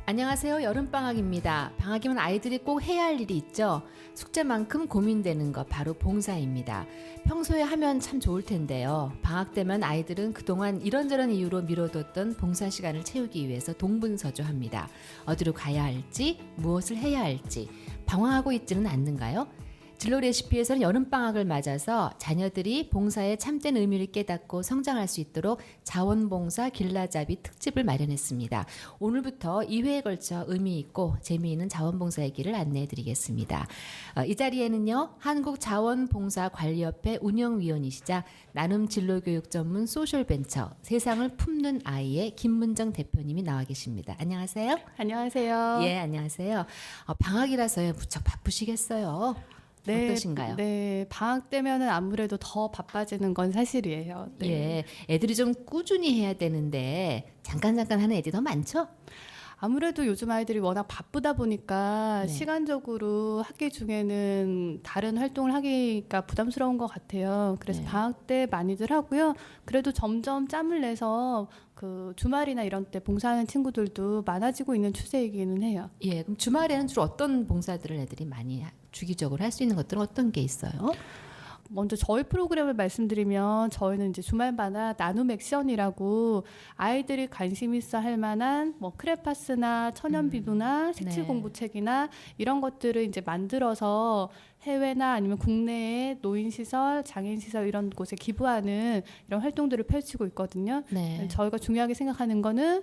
안녕하세요. 여름방학입니다. 방학이면 아이들이 꼭 해야 할 일이 있죠. 숙제만큼 고민되는 것 바로 봉사입니다. 평소에 하면 참 좋을 텐데요. 방학 때면 아이들은 그동안 이런저런 이유로 미뤄뒀던 봉사 시간을 채우기 위해서 동분서주합니다. 어디로 가야 할지, 무엇을 해야 할지 방황하고 있지는 않는가요? 진로 레시피에서는 여름방학을 맞아서 자녀들이 봉사의 참된 의미를 깨닫고 성장할 수 있도록 자원봉사 길라잡이 특집을 마련했습니다. 오늘부터 2회에 걸쳐 의미 있고 재미있는 자원봉사의 길을 안내해 드리겠습니다. 이 자리에는요, 한국자원봉사관리협회 운영위원이시자 나눔 진로교육 전문 소셜벤처 세상을 품는 아이의 김문정 대표님이 나와 계십니다. 안녕하세요. 안녕하세요. 예, 안녕하세요. 방학이라서요, 무척 바쁘시겠어요. 네, 어떠신가요? 네, 방학 때면은 아무래도 더 바빠지는 건 사실이에요. 네. 예, 애들이 좀 꾸준히 해야 되는데 잠깐 하는 애들이 더 많죠? 아무래도 요즘 아이들이 워낙 바쁘다 보니까 네. 시간적으로 학기 중에는 다른 활동을 하기가 부담스러운 것 같아요. 그래서 네. 방학 때 많이들 하고요. 그래도 점점 짬을 내서 그 주말이나 이런 때 봉사하는 친구들도 많아지고 있는 추세이기는 해요. 예, 그럼 주말에는 주로 어떤 봉사들을 애들이 많이 주기적으로 할 수 있는 것들은 어떤 게 있어요? 먼저 저희 프로그램을 말씀드리면 저희는 이제 주말마다 나눔 액션이라고 아이들이 관심 있어 할 만한 뭐 크레파스나 천연비누나 색칠 네. 공부책이나 이런 것들을 이제 만들어서 해외나 아니면 국내의 노인시설, 장애인시설 이런 곳에 기부하는 이런 활동들을 펼치고 있거든요. 네. 저희가 중요하게 생각하는 거는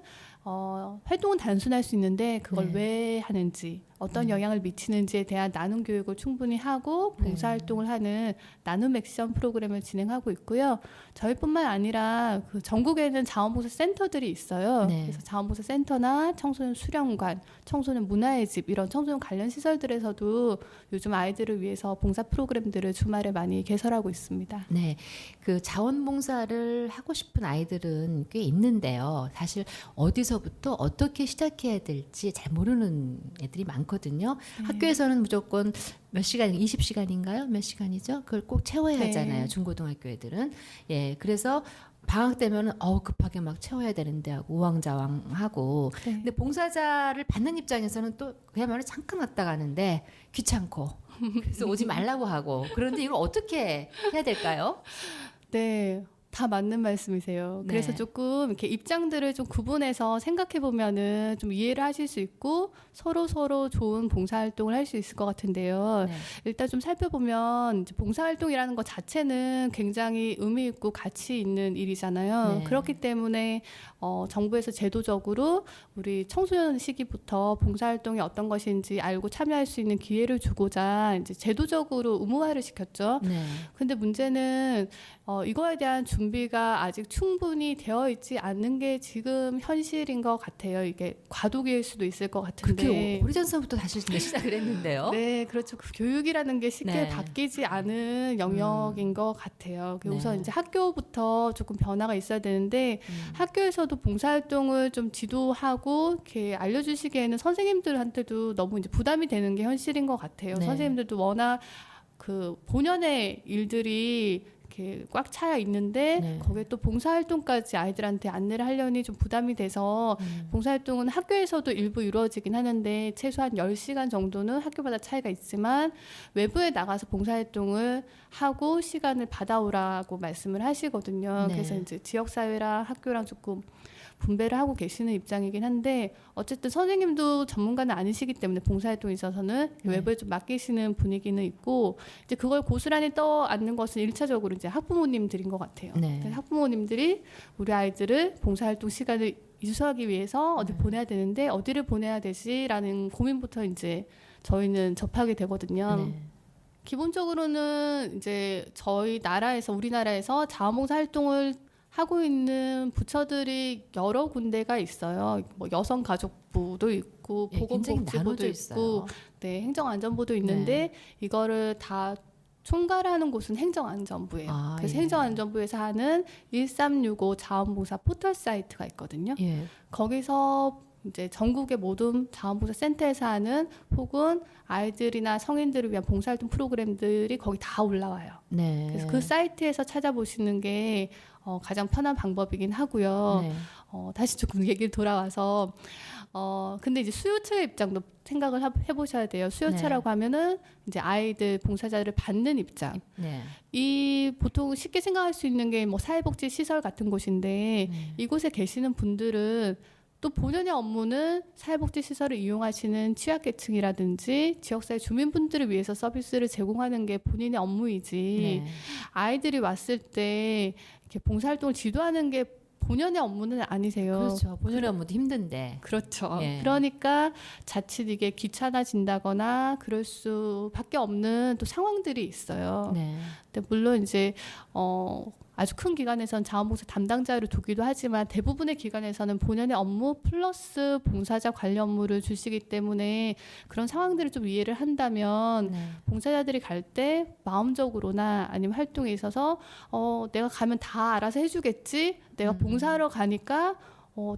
활동은 단순할 수 있는데 그걸 네. 왜 하는지 어떤 영향을 미치는지에 대한 나눔 교육을 충분히 하고 봉사활동을 하는 나눔 액션 프로그램을 진행하고 있고요. 저희뿐만 아니라 그 전국에는 자원봉사 센터들이 있어요. 네. 그래서 자원봉사 센터나 청소년 수련관, 청소년 문화의 집 이런 청소년 관련 시설들에서도 요즘 아이들을 위해서 봉사 프로그램들을 주말에 많이 개설하고 있습니다. 네, 그 자원봉사를 하고 싶은 아이들은 꽤 있는데요. 사실 어디서부터 어떻게 시작해야 될지 잘 모르는 애들이 많거든요. 학교에서는 무조건 몇 시간, 20시간인가요? 몇 시간이죠? 그걸 꼭 채워야 네. 하잖아요. 중고등학교 애들은. 예, 그래서 방학 되면은 급하게 막 채워야 되는데 하고 우왕좌왕하고. 네. 근데 봉사자를 받는 입장에서는 또 그야말로 잠깐 왔다 가는데 귀찮고 그래서 오지 말라고 하고. 그런데 이걸 어떻게 해야 될까요? 네. 다 맞는 말씀이세요. 네. 그래서 조금 이렇게 입장들을 좀 구분해서 생각해 보면은 좀 이해를 하실 수 있고 서로 좋은 봉사활동을 할 수 있을 것 같은데요. 네. 일단 좀 살펴보면 이제 봉사활동이라는 것 자체는 굉장히 의미 있고 가치 있는 일이잖아요. 네. 그렇기 때문에 정부에서 제도적으로 우리 청소년 시기부터 봉사활동이 어떤 것인지 알고 참여할 수 있는 기회를 주고자 이제 제도적으로 의무화를 시켰죠. 네. 근데 문제는 이거에 대한 준비가 아직 충분히 되어 있지 않는 게 지금 현실인 것 같아요. 이게 과도기일 수도 있을 것 같은데. 그렇게 오래전서부터 다시 시작을 했는데요. 네, 그렇죠. 그 교육이라는 게 쉽게 네. 바뀌지 않은 영역인 것 같아요. 네. 우선 이제 학교부터 조금 변화가 있어야 되는데 학교에서도 봉사활동을 좀 지도하고 이렇게 알려주시기에는 선생님들한테도 너무 이제 부담이 되는 게 현실인 것 같아요. 네. 선생님들도 워낙 그 본연의 일들이 이렇게 꽉 차 있는데 네. 거기에 또 봉사활동까지 아이들한테 안내를 하려니 좀 부담이 돼서 봉사활동은 학교에서도 일부 이루어지긴 하는데 최소한 10시간 정도는 학교마다 차이가 있지만 외부에 나가서 봉사활동을 하고 시간을 받아오라고 말씀을 하시거든요. 네. 그래서 이제 지역사회랑 학교랑 조금 분배를 하고 계시는 입장이긴 한데 어쨌든 선생님도 전문가는 아니시기 때문에 봉사활동에 있어서는 외부에 좀 맡기시는 분위기는 있고 이제 그걸 고스란히 떠안는 것은 1차적으로 이제 학부모님들인 것 같아요. 네. 학부모님들이 우리 아이들을 봉사활동 시간을 이수하기 위해서 어디 보내야 되는데 어디를 보내야 되지라는 고민부터 이제 저희는 접하게 되거든요. 네. 기본적으로는 이제 저희 나라에서 우리나라에서 자원봉사 활동을 하고 있는 부처들이 여러 군데가 있어요. 뭐 여성가족부도 있고 예, 굉장히 보건복지부도 나눠져 있고, 있어요. 네, 행정안전부도 있는데 이거를 다 총괄하는 곳은 행정안전부예요. 아, 그래서 예. 행정안전부에서 하는 1365 자원봉사 포털 사이트가 있거든요. 예. 거기서 이제 전국의 모든 자원봉사 센터에서 하는 혹은 아이들이나 성인들을 위한 봉사활동 프로그램들이 거기 다 올라와요. 네. 그래서 그 사이트에서 찾아보시는 게 가장 편한 방법이긴 하고요. 네. 다시 조금 얘기를 돌아와서 근데 이제 수요처의 입장도 생각을 해보셔야 돼요. 수요처라고 하면은 이제 아이들 봉사자를 받는 입장. 네. 이 보통 쉽게 생각할 수 있는 게 뭐 사회복지 시설 같은 곳인데 이곳에 계시는 분들은 또 본연의 업무는 사회복지 시설을 이용하시는 취약계층이라든지 지역사회 주민분들을 위해서 서비스를 제공하는 게 본인의 업무이지 네. 아이들이 왔을 때 이렇게 봉사활동을 지도하는 게 본연의 업무는 아니세요. 그렇죠. 본연의 업무도 힘든데. 그렇죠. 예. 그러니까 자칫 이게 귀찮아진다거나 그럴 수밖에 없는 또 상황들이 있어요. 네. 근데 물론 이제 아주 큰 기관에서는 자원봉사 담당자를 두기도 하지만 대부분의 기관에서는 본연의 업무 플러스 봉사자 관련 업무를 주시기 때문에 그런 상황들을 좀 이해를 한다면 네. 봉사자들이 갈 때 마음적으로나 아니면 활동에 있어서 내가 가면 다 알아서 해주겠지. 내가 봉사하러 가니까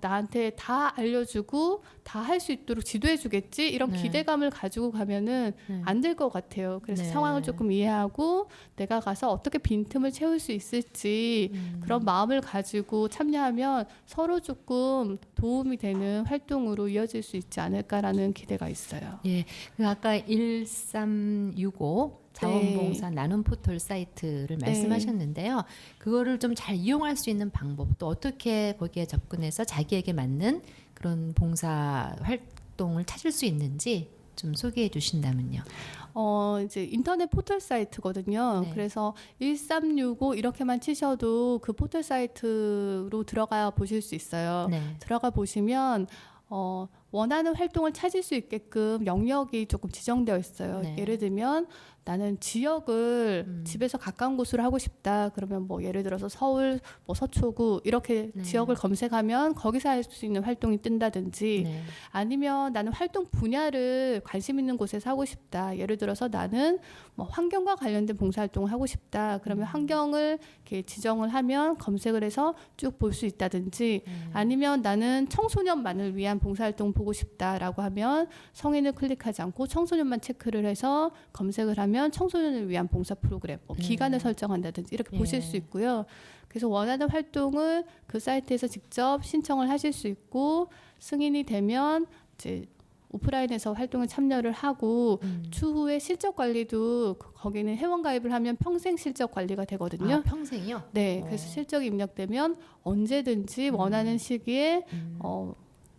나한테 다 알려주고 다 할 수 있도록 지도해주겠지. 이런 네. 기대감을 가지고 가면은 네. 안 될 것 같아요. 그래서 네. 상황을 조금 이해하고 내가 가서 어떻게 빈틈을 채울 수 있을지 그런 마음을 가지고 참여하면 서로 조금 도움이 되는 활동으로 이어질 수 있지 않을까라는 기대가 있어요. 예. 그 아까 1365 자원봉사 나눔 포털 사이트를 말씀하셨는데요. 그거를 좀 잘 이용할 수 있는 방법, 또 어떻게 거기에 접근해서 자기에게 맞는 그런 봉사 활동을 찾을 수 있는지 좀 소개해 주신다면요. 이제 인터넷 포털 사이트거든요. 네. 그래서 1365 이렇게만 치셔도 그 포털 사이트로 들어가 보실 수 있어요. 네. 들어가 보시면 원하는 활동을 찾을 수 있게끔 영역이 조금 지정되어 있어요. 네. 예를 들면 나는 지역을 집에서 가까운 곳으로 하고 싶다. 그러면 뭐 예를 들어서 서울, 뭐 서초구 이렇게 네. 지역을 검색하면 거기서 할 수 있는 활동이 뜬다든지 네. 아니면 나는 활동 분야를 관심 있는 곳에서 하고 싶다. 예를 들어서 나는 뭐 환경과 관련된 봉사활동을 하고 싶다. 그러면 환경을 이렇게 지정을 하면 검색을 해서 쭉 볼 수 있다든지 아니면 나는 청소년만을 위한 봉사활동 보고 싶다라고 하면 성인을 클릭하지 않고 청소년만 체크를 해서 검색을 하면 청소년을 위한 봉사 프로그램, 뭐 기간을 설정한다든지 이렇게 보실 수 있고요. 그래서 원하는 활동을 그 사이트에서 직접 신청을 하실 수 있고 승인이 되면 이제 오프라인에서 활동에 참여를 하고 추후에 실적 관리도 거기는 회원 가입을 하면 평생 실적 관리가 되거든요. 아, 평생이요? 네, 그래서 실적이 입력되면 언제든지 원하는 시기에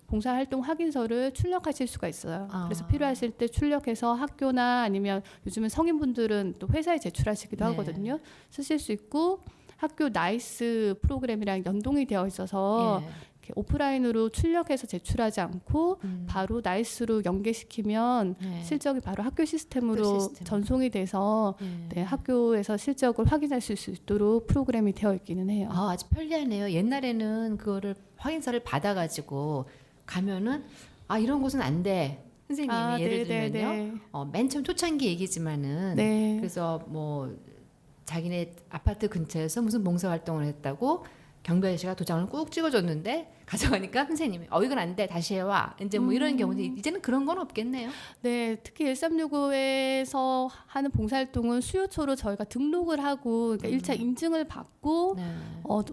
봉사활동 확인서를 출력하실 수가 있어요. 그래서 필요하실 때 출력해서 학교나 아니면 요즘은 성인분들은 또 회사에 제출하시기도 네. 하거든요. 쓰실 수 있고 학교 나이스 프로그램이랑 연동이 되어 있어서 예. 이렇게 오프라인으로 출력해서 제출하지 않고 바로 나이스로 연계시키면 네. 실적이 바로 학교 시스템으로 학교 시스템. 전송이 돼서 예. 네, 학교에서 실적을 확인하실 수 있도록 프로그램이 되어 있기는 해요. 아주 편리하네요. 옛날에는 그거를 확인서를 받아가지고 가면은 이런 곳은 안 돼. 선생님이 예를 들면요. 맨 처음 초창기 얘기지만은 네. 그래서 뭐 자기네 아파트 근처에서 무슨 봉사활동을 했다고 경비 아저씨가 도장을 꾹 찍어줬는데 가져가니까 선생님이 이건 안 돼 다시 해와 이제 뭐 이런 경우도 이제는 그런 건 없겠네요. 네, 특히 1365에서 하는 봉사활동은 수요초로 저희가 등록을 하고 그러니까 1차 인증을 받고 네.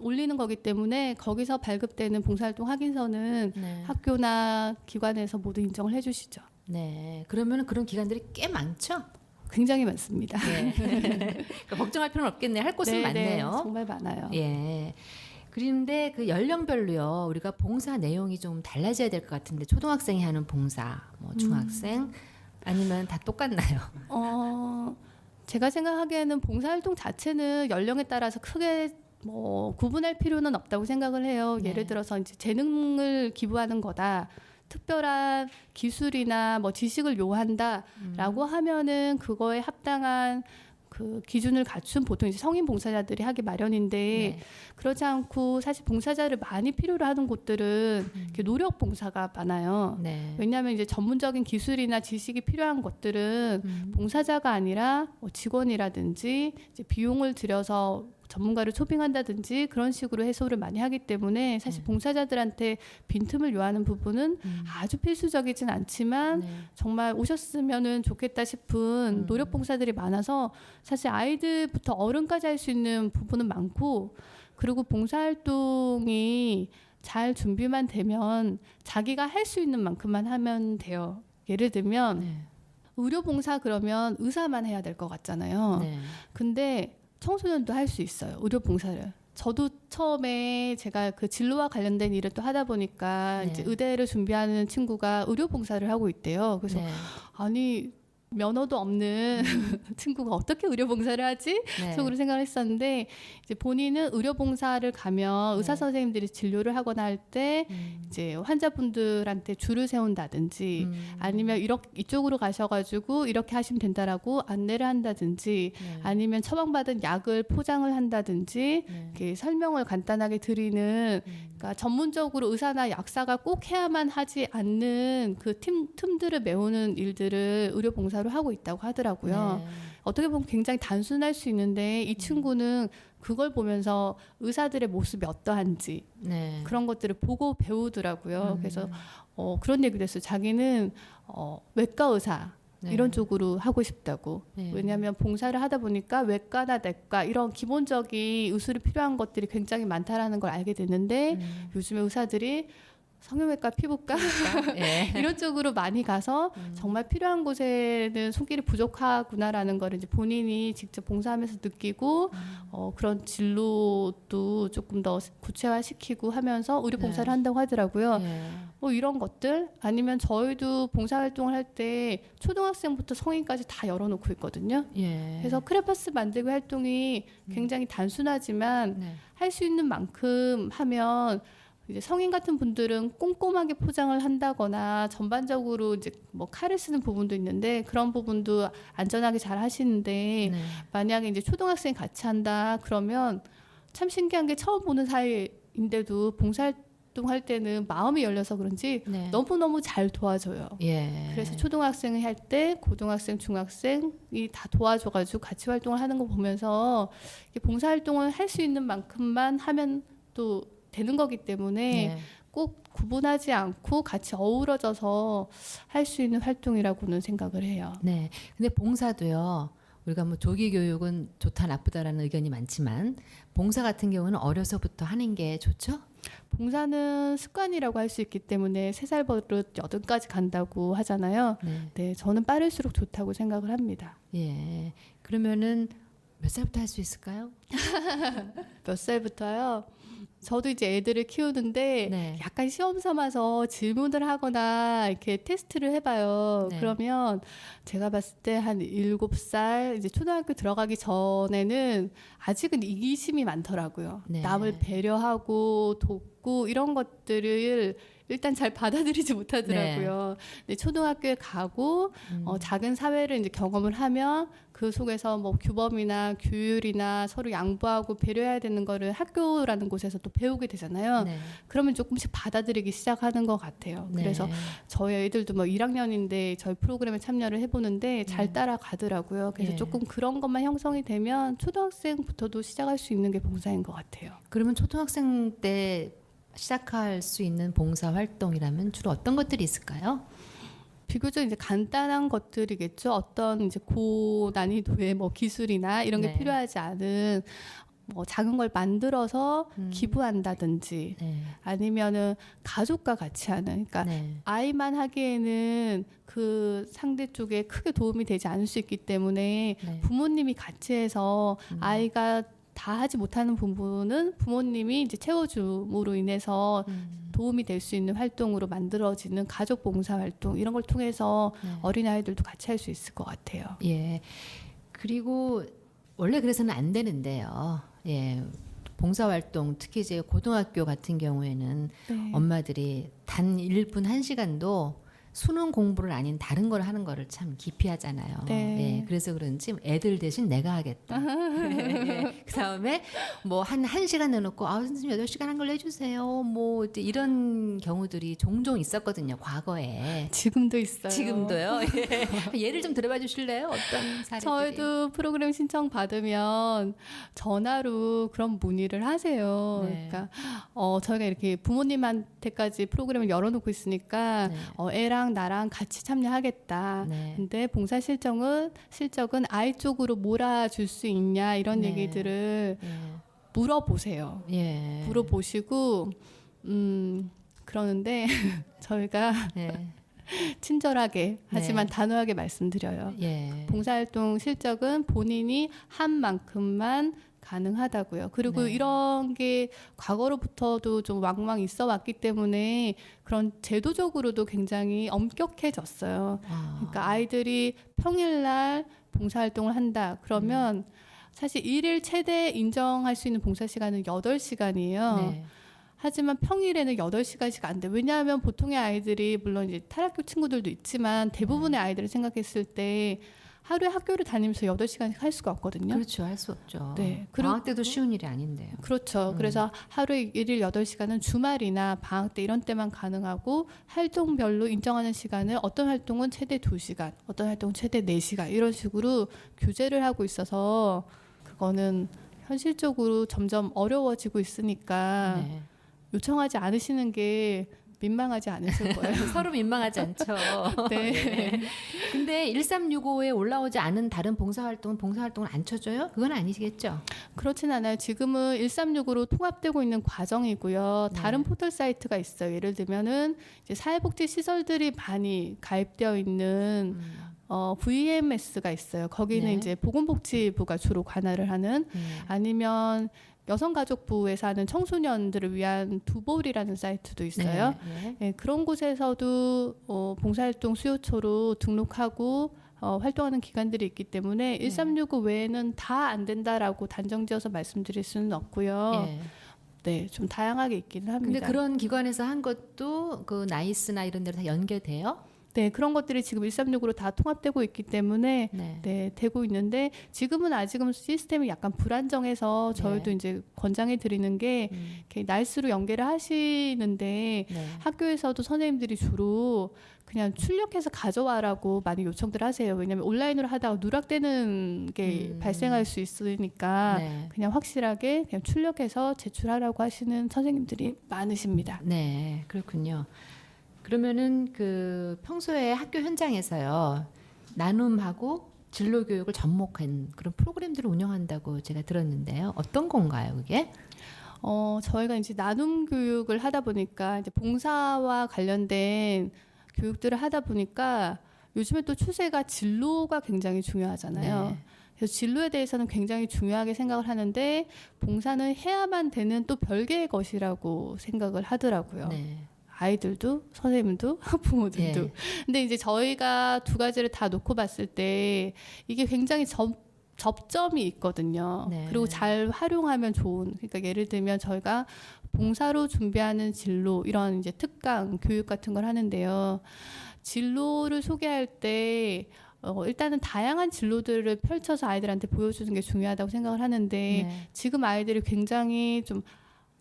올리는 거기 때문에 거기서 발급되는 봉사활동 확인서는 네. 학교나 기관에서 모두 인정을 해주시죠. 네. 그러면 그런 기관들이 꽤 많죠. 굉장히 많습니다. 네. 그러니까 걱정할 필요는 없겠네요. 할 곳은 네, 많네요. 네, 정말 많아요. 예. 그런데 그 연령별로요. 우리가 봉사 내용이 좀 달라져야 될 것 같은데 초등학생이 하는 봉사, 뭐 중학생 아니면 다 똑같나요? 제가 생각하기에는 봉사활동 자체는 연령에 따라서 크게 뭐 구분할 필요는 없다고 생각을 해요. 네. 예를 들어서 이제 재능을 기부하는 거다. 특별한 기술이나 뭐 지식을 요한다라고 하면은 그거에 합당한 그 기준을 갖춘 보통 이제 성인 봉사자들이 하기 마련인데 네. 그렇지 않고 사실 봉사자를 많이 필요로 하는 곳들은 이렇게 노력 봉사가 많아요. 네. 왜냐하면 이제 전문적인 기술이나 지식이 필요한 것들은 봉사자가 아니라 뭐 직원이라든지 이제 비용을 들여서 전문가를 초빙한다든지 그런 식으로 해소를 많이 하기 때문에 사실 봉사자들한테 빈틈을 요하는 부분은 아주 필수적이진 않지만 네. 정말 오셨으면 좋겠다 싶은 노력 봉사들이 많아서 사실 아이들부터 어른까지 할 수 있는 부분은 많고 그리고 봉사활동이 잘 준비만 되면 자기가 할 수 있는 만큼만 하면 돼요. 예를 들면 네. 의료봉사 그러면 의사만 해야 될 것 같잖아요. 네. 근데 청소년도 할 수 있어요. 의료봉사를. 저도 처음에 제가 그 진로와 관련된 일을 또 하다 보니까 네. 이제 의대를 준비하는 친구가 의료봉사를 하고 있대요. 그래서 네. 아니 면허도 없는 친구가 어떻게 의료봉사를 하지? 네. 속으로 생각을 했었는데 이제 본인은 의료봉사를 가면 네. 의사 선생님들이 진료를 하거나 할 때 이제 환자분들한테 줄을 세운다든지 아니면 이쪽으로 가셔가지고 이렇게 하시면 된다라고 안내를 한다든지 네. 아니면 처방받은 약을 포장을 한다든지 네. 이렇게 설명을 간단하게 드리는 그러니까 전문적으로 의사나 약사가 꼭 해야만 하지 않는 그 틈들을 메우는 일들을 의료봉사로 하고 있다고 하더라고요. 네. 어떻게 보면 굉장히 단순할 수 있는데 이 친구는 그걸 보면서 의사들의 모습이 어떠한지 네. 그런 것들을 보고 배우더라고요. 그래서 그런 얘기도 했어요. 자기는 외과 의사 네. 이런 쪽으로 하고 싶다고. 네. 왜냐하면 봉사를 하다 보니까 외과나 내과 이런 기본적인 의술이 필요한 것들이 굉장히 많다라는 걸 알게 됐는데 요즘에 의사들이 성형외과, 피부과 예. 이런 쪽으로 많이 가서 정말 필요한 곳에는 손길이 부족하구나라는 걸 이제 본인이 직접 봉사하면서 느끼고 그런 진로도 조금 더 구체화시키고 하면서 의료 봉사를 네. 한다고 하더라고요. 예. 뭐 이런 것들 아니면 저희도 봉사활동을 할 때 초등학생부터 성인까지 다 열어놓고 있거든요. 예. 그래서 크레파스 만들기 활동이 굉장히 단순하지만 네. 할 수 있는 만큼 하면 이제 성인 같은 분들은 꼼꼼하게 포장을 한다거나 전반적으로 이제 뭐 칼을 쓰는 부분도 있는데 그런 부분도 안전하게 잘 하시는데 네. 만약에 이제 초등학생 같이 한다 그러면 참 신기한 게 처음 보는 사이인데도 봉사활동 할 때는 마음이 열려서 그런지 네. 너무너무 잘 도와줘요. 예. 그래서 초등학생이 할 때 고등학생, 중학생이 다 도와줘가지고 같이 활동을 하는 거 보면서 이게 봉사활동을 할 수 있는 만큼만 하면 또 되는 거기 때문에 네. 꼭 구분하지 않고 같이 어우러져서 할 수 있는 활동이라고는 생각을 해요. 네. 근데 봉사도요. 우리가 뭐 조기 교육은 좋다 나쁘다라는 의견이 많지만 봉사 같은 경우는 어려서부터 하는 게 좋죠? 봉사는 습관이라고 할 수 있기 때문에 3살 버릇 8까지 간다고 하잖아요. 네. 네, 저는 빠를수록 좋다고 생각을 합니다. 예. 그러면은 몇 살부터 할 수 있을까요? 몇 살부터요? 저도 이제 애들을 키우는데 네. 약간 시험 삼아서 질문을 하거나 이렇게 테스트를 해봐요. 네. 그러면 제가 봤을 때 한 7살 이제 초등학교 들어가기 전에는 아직은 이기심이 많더라고요. 네. 남을 배려하고 돕고 이런 것들을 일단 잘 받아들이지 못하더라고요. 근데 초등학교에 가고 작은 사회를 이제 경험을 하면 그 속에서 뭐 규범이나 규율이나 서로 양보하고 배려해야 되는 거를 학교라는 곳에서 또 배우게 되잖아요. 네. 그러면 조금씩 받아들이기 시작하는 것 같아요. 네. 그래서 저희 애들도 뭐 1학년인데 저희 프로그램에 참여를 해보는데 잘 따라가더라고요. 그래서 예. 조금 그런 것만 형성이 되면 초등학생부터도 시작할 수 있는 게 봉사인 것 같아요. 그러면 초등학생 때 시작할 수 있는 봉사 활동이라면 주로 어떤 것들이 있을까요? 비교적 이제 간단한 것들이겠죠. 어떤 이제 고난이도의 뭐 기술이나 이런 게 네. 필요하지 않은 뭐 작은 걸 만들어서 기부한다든지 네. 아니면은 가족과 같이 하는 그러니까 네. 아이만 하기에는 그 상대 쪽에 크게 도움이 되지 않을 수 있기 때문에 네. 부모님이 같이 해서 아이가 다 하지 못하는 부분은 부모님이 이제 채워줌으로 인해서 도움이 될 수 있는 활동으로 만들어지는 가족 봉사 활동 이런 걸 통해서 네. 어린아이들도 같이 할 수 있을 것 같아요. 예. 그리고 원래 그래서는 안 되는데요. 예. 봉사활동 특히 이제 고등학교 같은 경우에는 네. 엄마들이 단 1분 1시간도 수능 공부를 아닌 다른 걸 하는 거를 참 기피하잖아요. 네. 예, 그래서 그런지 애들 대신 내가 하겠다. 예, 그 다음에 뭐 한 1시간 내놓고 아, 선생님 8시간 한 걸 해주세요. 뭐 이제 이런 경우들이 종종 있었거든요. 과거에. 지금도 있어요. 지금도요. 예. 예를 좀 들어봐 주실래요? 어떤 사례들이? 저희도 프로그램 신청 받으면 전화로 그런 문의를 하세요. 네. 그러니까 저희가 이렇게 부모님한테까지 프로그램을 열어놓고 있으니까 네. 애랑 나랑 같이 참여하겠다. 네. 근데 봉사 실적은 아이 쪽으로 몰아줄 수 있냐 이런 네. 얘기들을 예. 물어보세요. 예. 물어보시고 그러는데 저희가 네. 친절하게 하지만 네. 단호하게 말씀드려요. 예. 봉사활동 실적은 본인이 한 만큼만 가능하다고요. 그리고 네. 이런 게 과거로부터도 좀 왕왕 있어 왔기 때문에 그런 제도적으로도 굉장히 엄격해졌어요. 그러니까 아이들이 평일날 봉사활동을 한다. 그러면 사실 일일 최대 인정할 수 있는 봉사 시간은 8시간이에요. 네. 하지만 평일에는 8시간씩 안 돼. 왜냐하면 보통의 아이들이 물론 이제 탈학교 친구들도 있지만 대부분의 아이들을 생각했을 때 하루에 학교를 다니면서 8시간씩 할 수가 없거든요. 그렇죠. 할 수 없죠. 네. 방학 때도 쉬운 일이 아닌데요. 그렇죠. 그래서 하루에 일일 8시간은 주말이나 방학 때 이런 때만 가능하고 활동별로 인정하는 시간을 어떤 활동은 최대 2시간, 어떤 활동은 최대 4시간 이런 식으로 규제를 하고 있어서 그거는 현실적으로 점점 어려워지고 있으니까 네. 요청하지 않으시는 게 민망하지 않으실 거예요. 서로 민망하지 않죠. 네. 근데 1365에 올라오지 않은 다른 봉사활동을 안 쳐줘요? 그건 아니시겠죠? 그렇진 않아요. 지금은 1365로 통합되고 있는 과정이고요. 네. 다른 포털 사이트가 있어요. 예를 들면은 이제 사회복지 시설들이 많이 가입되어 있는 VMS가 있어요. 거기는 네. 이제 보건복지부가 주로 관할을 하는 아니면 여성가족부에서 하는 청소년들을 위한 두볼이라는 사이트도 있어요. 네. 네, 그런 곳에서도 봉사활동 수요처로 등록하고 활동하는 기관들이 있기 때문에 1365 외에는 다 안 된다라고 단정지어서 말씀드릴 수는 없고요. 예. 네, 좀 다양하게 있기는 합니다. 근데 그런 기관에서 한 것도 그 나이스나 이런 데로 다 연계돼요? 네, 그런 것들이 지금 1365로 다 통합되고 있기 때문에 네. 네, 되고 있는데 지금은 아직은 시스템이 약간 불안정해서 저희도 네. 이제 권장해 드리는 게 이렇게 날수로 연계를 하시는데 네. 학교에서도 선생님들이 주로 그냥 출력해서 가져와라고 많이 요청들 하세요. 왜냐하면 온라인으로 하다가 누락되는 게 발생할 수 있으니까 네. 그냥 확실하게 그냥 출력해서 제출하라고 하시는 선생님들이 많으십니다. 네, 그렇군요. 그러면은 그 평소에 학교 현장에서요 나눔하고 진로 교육을 접목한 그런 프로그램들을 운영한다고 제가 들었는데요. 어떤 건가요, 그게? 저희가 이제 나눔 교육을 하다 보니까 이제 봉사와 관련된 교육들을 하다 보니까 요즘에 또 추세가 진로가 굉장히 중요하잖아요. 네. 그래서 진로에 대해서는 굉장히 중요하게 생각을 하는데 봉사는 해야만 되는 또 별개의 것이라고 생각을 하더라고요. 네. 아이들도 선생님도 학부모들도. 예. 근데 이제 저희가 두 가지를 다 놓고 봤을 때 이게 굉장히 접점이 있거든요. 네. 그리고 잘 활용하면 좋은. 그러니까 예를 들면 저희가 봉사로 준비하는 진로 이런 이제 특강 교육 같은 걸 하는데요. 진로를 소개할 때 일단은 다양한 진로들을 펼쳐서 아이들한테 보여주는 게 중요하다고 생각을 하는데 네. 지금 아이들이 굉장히 좀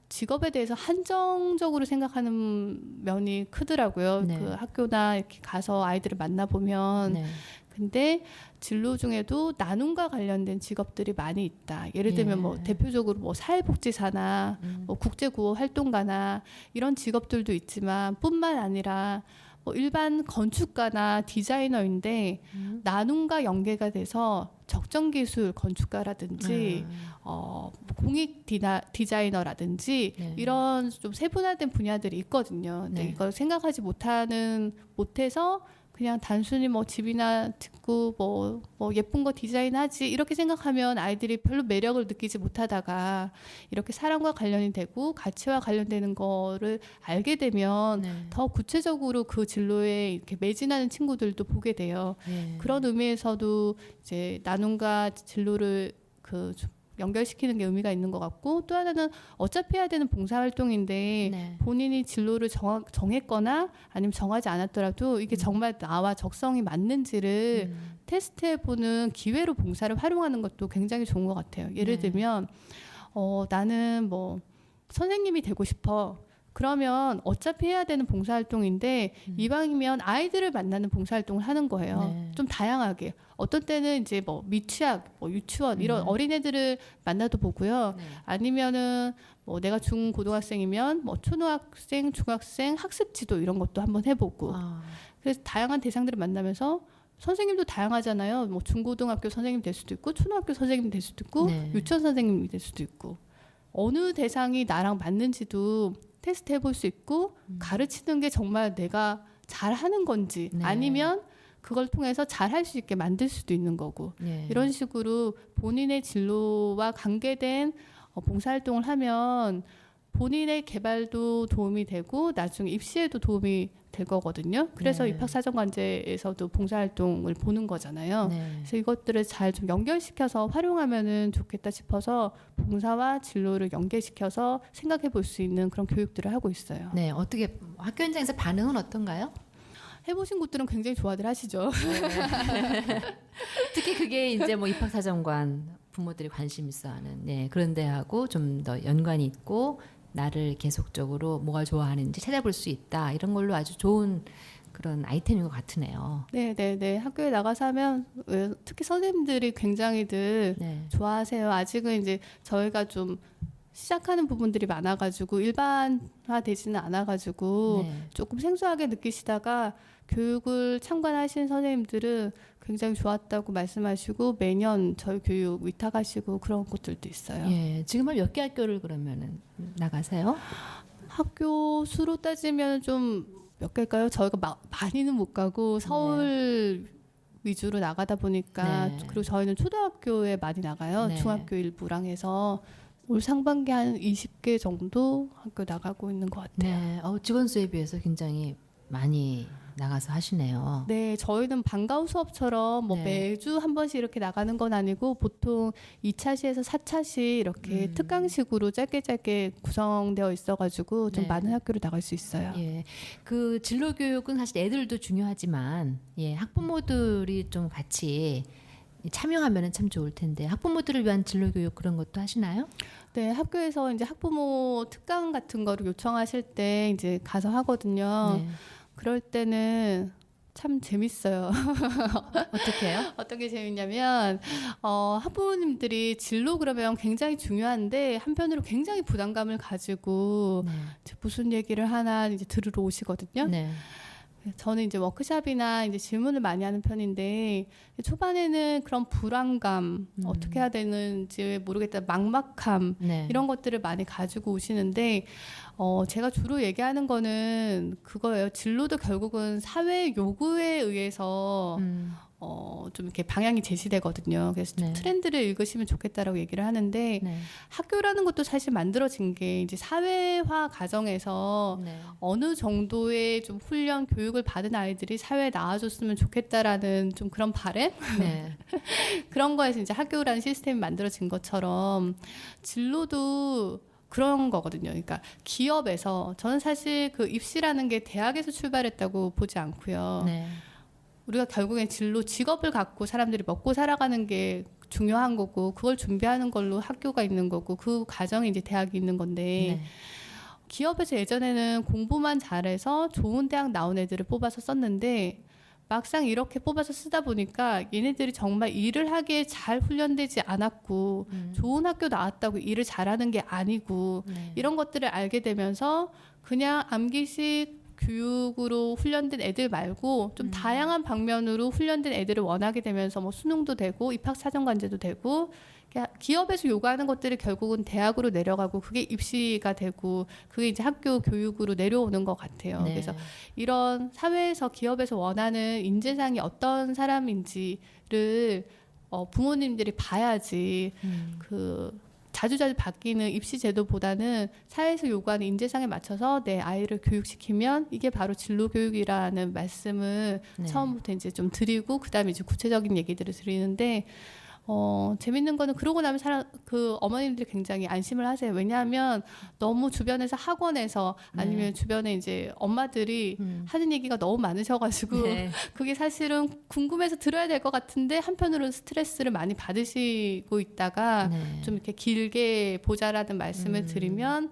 직업에 대해서 한정적으로 생각하는 면이 크더라고요. 네. 그 학교나 이렇게 가서 아이들을 만나보면. 네. 근데 진로 중에도 나눔과 관련된 직업들이 많이 있다. 예를 들면 예. 뭐 대표적으로 뭐 사회복지사나 뭐 국제구호 활동가나 이런 직업들도 있지만 뿐만 아니라 뭐 일반 건축가나 디자이너인데 나눔과 연계가 돼서 적정기술 건축가라든지 공익 디자이너라든지 네. 이런 좀 세분화된 분야들이 있거든요. 근데 네. 이걸 생각하지 못해서 그냥 단순히 뭐 집이나 짓고 뭐 예쁜 거 디자인하지 이렇게 생각하면 아이들이 별로 매력을 느끼지 못하다가 이렇게 사람과 관련이 되고 가치와 관련되는 거를 알게 되면 네. 더 구체적으로 그 진로에 이렇게 매진하는 친구들도 보게 돼요. 네. 그런 의미에서도 이제 나눔과 진로를 좀 연결시키는 게 의미가 있는 것 같고 또 하나는 어차피 해야 되는 봉사활동인데 네. 본인이 진로를 정했거나 아니면 정하지 않았더라도 이게 정말 나와 적성이 맞는지를 테스트해보는 기회로 봉사를 활용하는 것도 굉장히 좋은 것 같아요. 예를 네. 들면 나는 뭐 선생님이 되고 싶어. 그러면 어차피 해야 되는 봉사활동인데 이왕이면 아이들을 만나는 봉사활동을 하는 거예요. 네. 좀 다양하게. 어떤 때는 이제 뭐 미취학, 뭐 유치원 이런 어린애들을 만나도 보고요. 네. 아니면은 뭐 내가 중고등학생이면 뭐 초등학생, 중학생 학습 지도 이런 것도 한번 해보고. 그래서 다양한 대상들을 만나면서 선생님도 다양하잖아요. 뭐 중고등학교 선생님 될 수도 있고 초등학교 선생님 될 수도 있고 네. 유치원 선생님이 될 수도 있고 어느 대상이 나랑 맞는지도 테스트 해볼 수 있고 가르치는 게 정말 내가 잘하는 건지 네. 아니면 그걸 통해서 잘할 수 있게 만들 수도 있는 거고 네. 이런 식으로 본인의 진로와 관계된 봉사활동을 하면 본인의 개발도 도움이 되고 나중에 입시에도 도움이 될 거거든요. 그래서 네. 입학사정관제에서도 봉사활동을 보는 거잖아요. 네. 그래서 이것들을 잘 좀 연결시켜서 활용하면은 좋겠다 싶어서 봉사와 진로를 연계시켜서 생각해 볼 수 있는 그런 교육들을 하고 있어요. 네, 어떻게 학교 현장에서 반응은 어떤가요? 해보신 곳들은 굉장히 좋아들 하시죠. 특히 그게 이제 뭐 입학사정관 부모들이 관심 있어하는 네, 그런 데하고 좀 더 연관이 있고 나를 계속적으로 뭐가 좋아하는지 찾아볼 수 있다 이런 걸로 아주 좋은 그런 아이템인 것 같으네요. 네. 학교에 나가서 하면 특히 선생님들이 굉장히들 네. 좋아하세요. 아직은 이제 저희가 좀 시작하는 부분들이 많아가지고 일반화되지는 않아가지고 네. 조금 생소하게 느끼시다가 교육을 참관하신 선생님들은 굉장히 좋았다고 말씀하시고 매년 저희 교육 위탁하시고 그런 곳들도 있어요. 예, 지금 몇 개 학교를 그러면은 나가세요? 학교 수로 따지면 좀 몇 개일까요? 저희가 많이는 못 가고 서울 위주로 나가다 보니까 네. 그리고 저희는 초등학교에 많이 나가요. 네. 중학교 일부랑 해서 올 상반기 한 20개 정도 학교 나가고 있는 것 같아요. 네, 직원 수에 비해서 굉장히 많이 나가서 하시네요. 네, 저희는 방과후 수업처럼 뭐 네. 매주 한 번씩 이렇게 나가는 건 아니고 보통 2차시에서 4차시 이렇게 특강식으로 짧게 구성되어 있어가지고 좀 네. 많은 학교로 나갈 수 있어요. 예, 그 진로 교육은 사실 애들도 중요하지만 예, 학부모들이 좀 같이 참여하면은 참 좋을 텐데 학부모들을 위한 진로 교육 그런 것도 하시나요? 네, 학교에서 이제 학부모 특강 같은 거를 요청하실 때 이제 가서 하거든요. 네. 그럴 때는 참 재밌어요. 어떻게요? 어떤 게 재밌냐면 학부모님들이 진로 그러면 굉장히 중요한데 한편으로 굉장히 부담감을 가지고 네. 무슨 얘기를 하나 이제 들으러 오시거든요. 네. 저는 이제 워크숍이나 이제 질문을 많이 하는 편인데 초반에는 그런 불안감 어떻게 해야 되는지 모르겠다 막막함 네. 이런 것들을 많이 가지고 오시는데 제가 주로 얘기하는 거는 그거예요. 진로도 결국은 사회 요구에 의해서 좀 이렇게 방향이 제시되거든요. 그래서 좀 네. 트렌드를 읽으시면 좋겠다라고 얘기를 하는데 네. 학교라는 것도 사실 만들어진 게 이제 사회화 과정에서 네. 어느 정도의 좀 훈련 교육을 받은 아이들이 사회에 나와줬으면 좋겠다라는 좀 그런 바람 네. 그런 거에서 이제 학교라는 시스템이 만들어진 것처럼 진로도 그런 거거든요. 그러니까 기업에서 저는 사실 그 입시라는 게 대학에서 출발했다고 보지 않고요. 네. 우리가 결국엔 진로 직업을 갖고 사람들이 먹고 살아가는 게 중요한 거고 그걸 준비하는 걸로 학교가 있는 거고 그 과정이 이제 대학이 있는 건데 네. 기업에서 예전에는 공부만 잘해서 좋은 대학 나온 애들을 뽑아서 썼는데 막상 이렇게 뽑아서 쓰다 보니까 얘네들이 정말 일을 하기에 잘 훈련되지 않았고 좋은 학교 나왔다고 일을 잘하는 게 아니고 네. 이런 것들을 알게 되면서 그냥 암기식 교육으로 훈련된 애들 말고 좀 다양한 방면으로 훈련된 애들을 원하게 되면서 뭐 수능도 되고 입학사정관제도 되고 기업에서 요구하는 것들이 결국은 대학으로 내려가고 그게 입시가 되고 그게 이제 학교 교육으로 내려오는 것 같아요. 네. 그래서 이런 사회에서 기업에서 원하는 인재상이 어떤 사람인지를 부모님들이 봐야지 그 자주자주 바뀌는 입시 제도보다는 사회에서 요구하는 인재상에 맞춰서 내 아이를 교육시키면 이게 바로 진로 교육이라는 말씀을 네. 처음부터 이제 좀 드리고 그다음에 이제 구체적인 얘기들을 드리는데 재밌는 거는 그러고 나면 그 어머님들이 굉장히 안심을 하세요. 왜냐하면 너무 주변에서 학원에서 아니면 주변에 이제 엄마들이 하는 얘기가 너무 많으셔가지고 네. 그게 사실은 궁금해서 들어야 될 것 같은데 한편으로는 스트레스를 많이 받으시고 있다가 네. 좀 이렇게 길게 보자라는 말씀을 드리면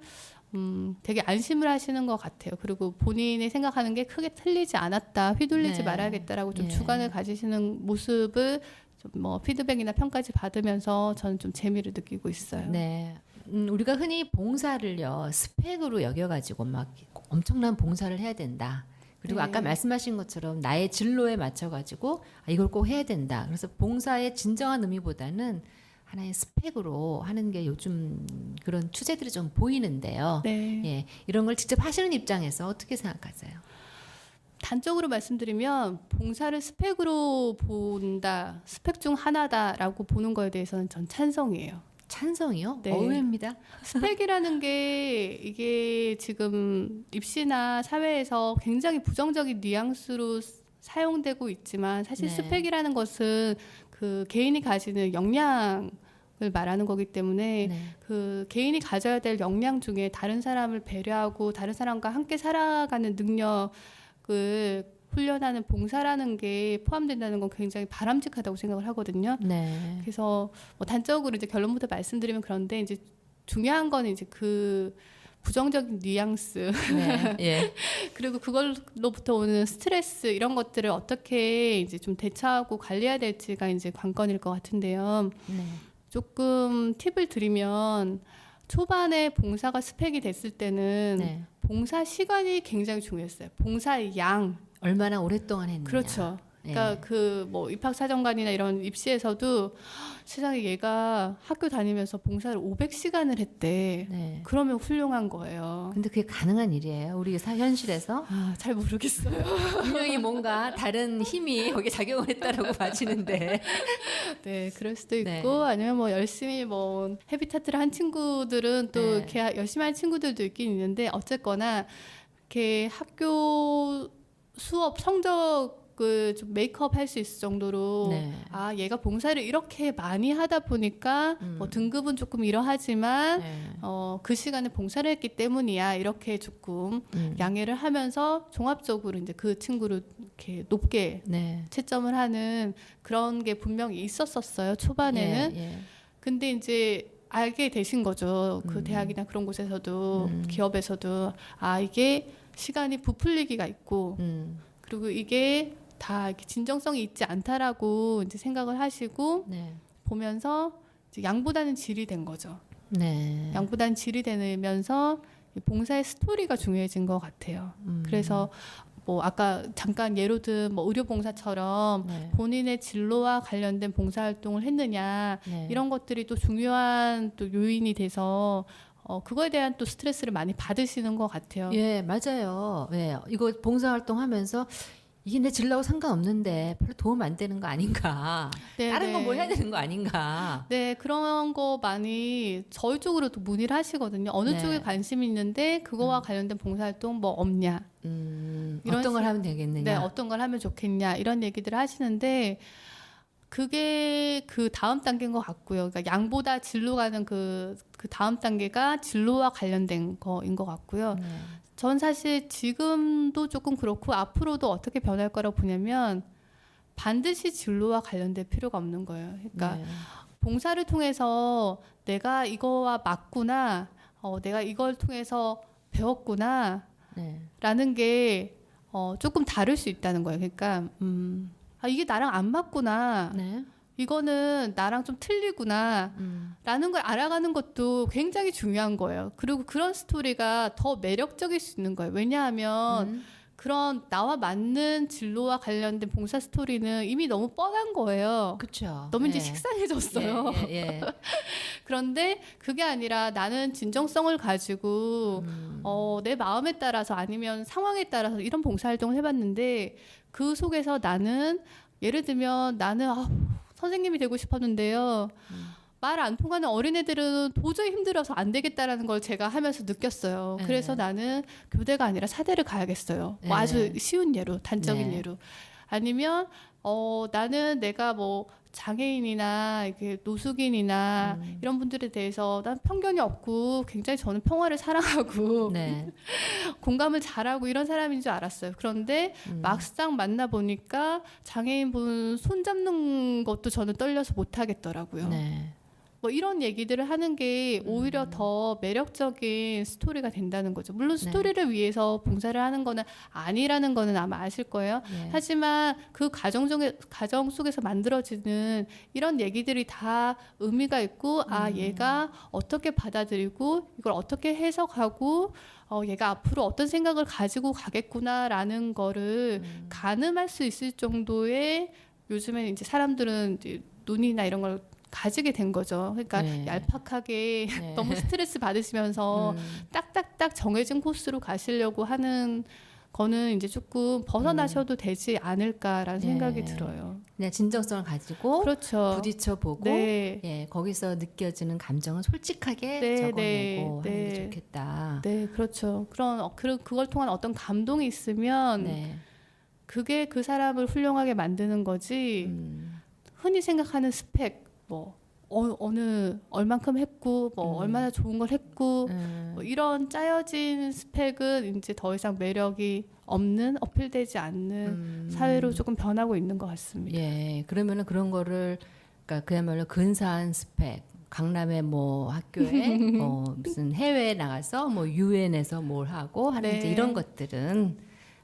되게 안심을 하시는 것 같아요. 그리고 본인이 생각하는 게 크게 틀리지 않았다, 휘둘리지 네. 말아야겠다라고 좀 예. 주관을 가지시는 모습을 좀 뭐 피드백이나 평가지 받으면서 저는 좀 재미를 느끼고 있어요. 네. 우리가 흔히 봉사를요 스펙으로 여겨가지고 막 엄청난 봉사를 해야 된다. 그리고 네. 아까 말씀하신 것처럼 나의 진로에 맞춰가지고 이걸 꼭 해야 된다. 그래서 봉사의 진정한 의미보다는 하나의 스펙으로 하는 게 요즘 그런 추세들이 좀 보이는데요. 네. 예, 이런 걸 직접 하시는 입장에서 어떻게 생각하세요? 단적으로 말씀드리면 봉사를 스펙으로 본다, 스펙 중 하나다라고 보는 거에 대해서는 전 찬성이에요. 찬성이요? 네. 의외입니다. 스펙이라는 게 이게 지금 입시나 사회에서 굉장히 부정적인 뉘앙스로 사용되고 있지만 사실 네. 스펙이라는 것은 그 개인이 가지는 역량을 말하는 거기 때문에 네. 그 개인이 가져야 될 역량 중에 다른 사람을 배려하고 다른 사람과 함께 살아가는 능력을 훈련하는 봉사라는 게 포함된다는 건 굉장히 바람직하다고 생각을 하거든요. 네. 그래서 뭐 단적으로 이제 결론부터 말씀드리면 그런데 이제 중요한 건 이제 그 부정적인 뉘앙스 네. 예. 그리고 그걸로부터 오는 스트레스 이런 것들을 어떻게 이제 좀 대처하고 관리해야 될지가 이제 관건일 것 같은데요. 네. 조금 팁을 드리면 초반에 봉사가 스펙이 됐을 때는 네. 봉사 시간이 굉장히 중요했어요. 봉사의 양. 얼마나 오랫동안 했느냐. 그렇죠. 그러니까 예. 그 뭐 입학사정관이나 이런 입시에서도 세상에 얘가 학교 다니면서 봉사를 500시간을 했대. 네. 그러면 훌륭한 거예요. 근데 그게 가능한 일이에요. 우리 현실에서 잘 모르겠어요. 분명히 뭔가 다른 힘이 거기에 작용을 했다라고 봐지는데. 네, 그럴 수도 있고 네. 아니면 뭐 열심히 뭐 헤비타트를 한 친구들은 또 네. 이렇게 열심히 한 친구들도 있긴 있는데 어쨌거나 이렇게 학교 수업 성적을 좀 메이크업 할 수 있을 정도로 네. 아 얘가 봉사를 이렇게 많이 하다 보니까 뭐 등급은 조금 이러하지만 네. 그 시간에 봉사를 했기 때문이야 이렇게 조금 양해를 하면서 종합적으로 이제 그 친구를 이렇게 높게 네. 채점을 하는 그런 게 분명히 있었었어요 초반에는. 예, 예. 근데 이제 알게 되신 거죠. 그 대학이나 그런 곳에서도 기업에서도 아 이게 시간이 부풀리기가 있고 그리고 이게 다 이렇게 진정성이 있지 않다라고 이제 생각을 하시고 네. 보면서 이제 양보다는 질이 된 거죠. 네. 양보다는 질이 되면서 이 봉사의 스토리가 중요해진 것 같아요. 그래서 뭐 아까 잠깐 예로 든 뭐 의료봉사처럼 네. 본인의 진로와 관련된 봉사활동을 했느냐 네. 이런 것들이 또 중요한 또 요인이 돼서 그거에 대한 또 스트레스를 많이 받으시는 것 같아요. 예, 맞아요. 예, 이거 봉사활동 하면서 이게 내 진로하고 상관없는데 별로 도움 안 되는 거 아닌가. 네, 다른 네. 건 뭘 해야 되는 거 아닌가. 네, 그런 거 많이 저희 쪽으로도 문의를 하시거든요. 어느 네. 쪽에 관심이 있는데 그거와 관련된 봉사활동 뭐 없냐. 이런 어떤 걸 식- 하면 되겠느냐. 네, 어떤 걸 하면 좋겠냐. 이런 얘기들을 하시는데 그게 그 다음 단계인 것 같고요. 그러니까 양보다 진로 가는 그 다음 단계가 진로와 관련된 거인 것 같고요. 네. 전 사실 지금도 조금 그렇고 앞으로도 어떻게 변할 거라고 보냐면 반드시 진로와 관련될 필요가 없는 거예요. 그러니까 네. 봉사를 통해서 내가 이거와 맞구나, 내가 이걸 통해서 배웠구나, 네. 라는 게 조금 다를 수 있다는 거예요. 그러니까 아, 이게 나랑 안 맞구나, 네. 이거는 나랑 좀 틀리구나, 라는 걸 알아가는 것도 굉장히 중요한 거예요. 그리고 그런 스토리가 더 매력적일 수 있는 거예요. 왜냐하면 그런 나와 맞는 진로와 관련된 봉사 스토리는 이미 너무 뻔한 거예요. 그렇죠. 너무 이제 예. 식상해졌어요. 예, 예, 예. 그런데 그게 아니라 나는 진정성을 가지고 내 마음에 따라서 아니면 상황에 따라서 이런 봉사활동을 해봤는데 그 속에서 나는 예를 들면 나는 선생님이 되고 싶었는데요. 말 안 통하는 어린애들은 도저히 힘들어서 안 되겠다라는 걸 제가 하면서 느꼈어요. 네. 그래서 나는 교대가 아니라 사대를 가야겠어요. 뭐 네. 아주 쉬운 예로, 단적인 네. 예로. 아니면 나는 내가 뭐 장애인이나 이렇게 노숙인이나 이런 분들에 대해서 난 편견이 없고 굉장히 저는 평화를 사랑하고 네. 공감을 잘하고 이런 사람인 줄 알았어요. 그런데 막상 만나 보니까 장애인분 손 잡는 것도 저는 떨려서 못 하겠더라고요. 네. 뭐 이런 얘기들을 하는 게 오히려 더 매력적인 스토리가 된다는 거죠. 물론 스토리를 위해서 봉사를 하는 거는 아니라는 거는 아마 아실 거예요. 네. 하지만 그 가정 속에서 만들어지는 이런 얘기들이 다 의미가 있고 얘가 어떻게 받아들이고 이걸 어떻게 해석하고 얘가 앞으로 어떤 생각을 가지고 가겠구나라는 거를 가늠할 수 있을 정도의 요즘에 이제 사람들은 이제 눈이나 이런 걸 가지게 된 거죠. 그러니까 네. 얄팍하게 네. 너무 스트레스 받으시면서 딱딱딱 정해진 코스로 가시려고 하는 거는 이제 조금 벗어나셔도 되지 않을까라는 네. 생각이 들어요. 그냥 진정성을 가지고 그렇죠. 부딪혀보고 네. 예, 거기서 느껴지는 감정은 솔직하게 네, 적어내고 네, 하는 게 네. 좋겠다. 네, 그렇죠. 그걸 통한 어떤 감동이 있으면 네. 그게 그 사람을 훌륭하게 만드는 거지. 흔히 생각하는 스펙, 뭐 어느 얼만큼 했고, 뭐 얼마나 좋은 걸 했고, 뭐 이런 짜여진 스펙은 이제 더 이상 매력이 없는, 어필되지 않는 사회로 조금 변하고 있는 것 같습니다. 예, 그러면은 그런 거를 그러니까 그야말로 근사한 스펙. 강남의 뭐 학교에 무슨 해외에 나가서 뭐 유엔에서 뭘 하고 하는 네. 이제 이런 것들은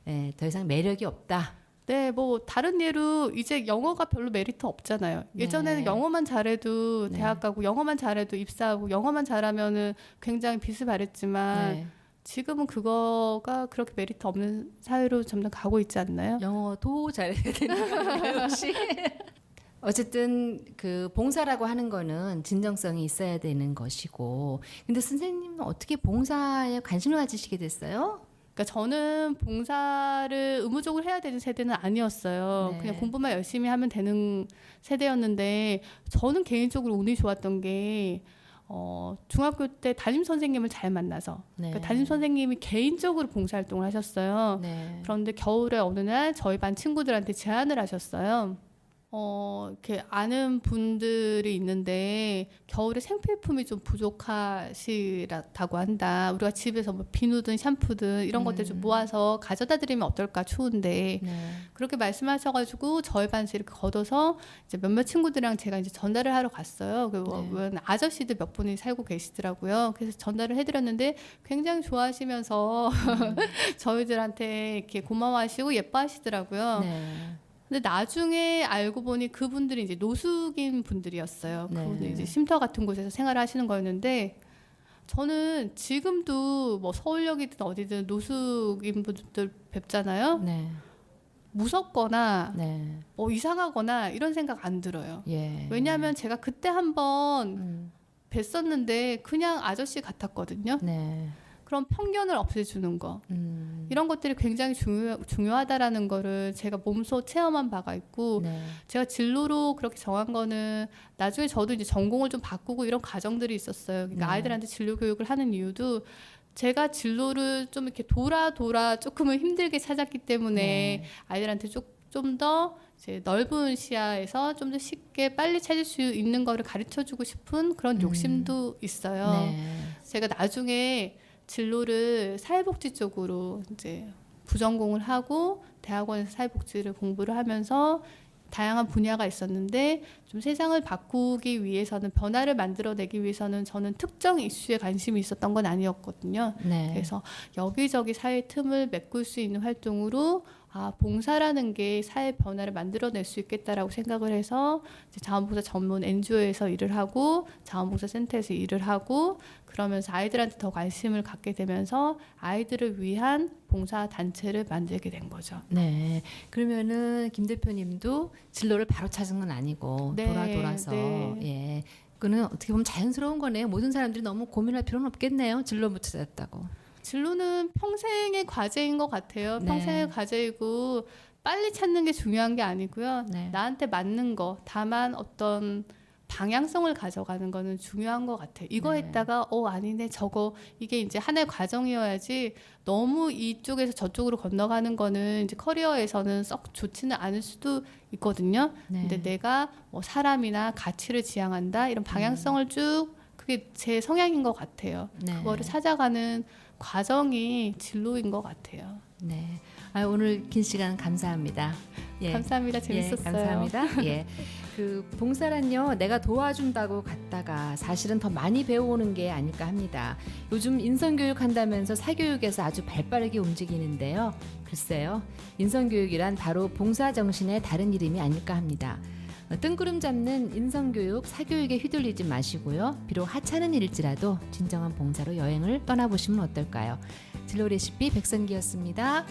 예, 더 이상 매력이 없다. 네, 뭐 다른 예로 이제 영어가 별로 메리트 없잖아요. 예전에는 네. 영어만 잘해도 네. 대학 가고 영어만 잘해도 입사하고 영어만 잘하면은 굉장히 빛을 발했지만 네. 지금은 그거가 그렇게 메리트 없는 사회로 점점 가고 있지 않나요? 영어도 잘해야 되는 건가요, 혹시? 어쨌든 그 봉사라고 하는 거는 진정성이 있어야 되는 것이고, 근데 선생님은 어떻게 봉사에 관심을 가지시게 됐어요? 그러니까 저는 봉사를 의무적으로 해야 되는 세대는 아니었어요. 네. 그냥 공부만 열심히 하면 되는 세대였는데 저는 개인적으로 운이 좋았던 게 중학교 때 담임 선생님을 잘 만나서 네. 그러니까 담임 선생님이 개인적으로 봉사활동을 하셨어요. 네. 그런데 겨울에 어느 날 저희 반 친구들한테 제안을 하셨어요. 이렇게 아는 분들이 있는데 겨울에 생필품이 좀 부족하시다고 한다. 우리가 집에서 뭐 비누든 샴푸든 이런 것들 좀 모아서 가져다 드리면 어떨까 추운데 네. 그렇게 말씀하셔가지고 저희 반에서 이렇게 걷어서 이제 몇몇 친구들이랑 제가 이제 전달을 하러 갔어요. 그 아저씨들 몇 분이 살고 계시더라고요. 그래서 전달을 해드렸는데 굉장히 좋아하시면서 저희들한테 이렇게 고마워하시고 예뻐하시더라고요. 네. 근데 나중에 알고 보니 그분들이 이제 노숙인 분들이었어요. 네. 그분들 이제 쉼터 같은 곳에서 생활을 하시는 거였는데 저는 지금도 뭐 서울역이든 어디든 노숙인 분들 뵙잖아요. 네. 무섭거나 네. 이상하거나 이런 생각 안 들어요. 예. 왜냐하면 제가 그때 한번 뵀었는데 그냥 아저씨 같았거든요. 네. 그런 편견을 없애주는 거. 이런 것들이 굉장히 중요하다라는 거를 제가 몸소 체험한 바가 있고 네. 제가 진로로 그렇게 정한 거는 나중에 저도 이제 전공을 좀 바꾸고 이런 과정들이 있었어요. 그러니까 네. 아이들한테 진로 교육을 하는 이유도 제가 진로를 좀 이렇게 돌아 조금은 힘들게 찾았기 때문에 네. 아이들한테 좀 더 이제 넓은 시야에서 좀 더 쉽게 빨리 찾을 수 있는 거를 가르쳐주고 싶은 그런 욕심도 있어요. 네. 제가 나중에 진로를 사회복지 쪽으로 이제 부전공을 하고 대학원에서 사회복지를 공부를 하면서 다양한 분야가 있었는데 좀 세상을 바꾸기 위해서는 변화를 만들어내기 위해서는 저는 특정 이슈에 관심이 있었던 건 아니었거든요. 네. 그래서 여기저기 사회 틈을 메꿀 수 있는 활동으로 봉사라는 게 사회 변화를 만들어낼 수 있겠다라고 생각을 해서 이제 자원봉사 전문 NGO에서 일을 하고 자원봉사 센터에서 일을 하고 그러면서 아이들한테 더 관심을 갖게 되면서 아이들을 위한 봉사 단체를 만들게 된 거죠. 네. 그러면은 김 대표님도 진로를 바로 찾은 건 아니고 네, 돌아서 네. 예. 그거는 어떻게 보면 자연스러운 거네요. 모든 사람들이 너무 고민할 필요는 없겠네요. 진로 못 찾았다고. 진로는 평생의 과제인 것 같아요. 네. 평생의 과제이고 빨리 찾는 게 중요한 게 아니고요. 네. 나한테 맞는 거, 다만 어떤 방향성을 가져가는 거는 중요한 것 같아요. 이거 네. 했다가 아니네 저거 이게 이제 하나의 과정이어야지 너무 이쪽에서 저쪽으로 건너가는 거는 이제 커리어에서는 썩 좋지는 않을 수도 있거든요. 네. 근데 내가 뭐 사람이나 가치를 지향한다 이런 방향성을 쭉 그게 제 성향인 것 같아요. 네. 그거를 찾아가는 과정이 진로인 것 같아요. 네. 오늘 긴 시간 감사합니다. 예. 감사합니다. 재밌었어요. 예, 감사합니다. 예. 그 봉사란요, 내가 도와준다고 갔다가 사실은 더 많이 배워오는 게 아닐까 합니다. 요즘 인성교육 한다면서 사교육에서 아주 발빠르게 움직이는데요. 글쎄요, 인성교육이란 바로 봉사 정신의 다른 이름이 아닐까 합니다. 뜬구름 잡는 인성교육, 사교육에 휘둘리지 마시고요. 비록 하찮은 일일지라도 진정한 봉사로 여행을 떠나보시면 어떨까요? 진로 레시피 백선기였습니다.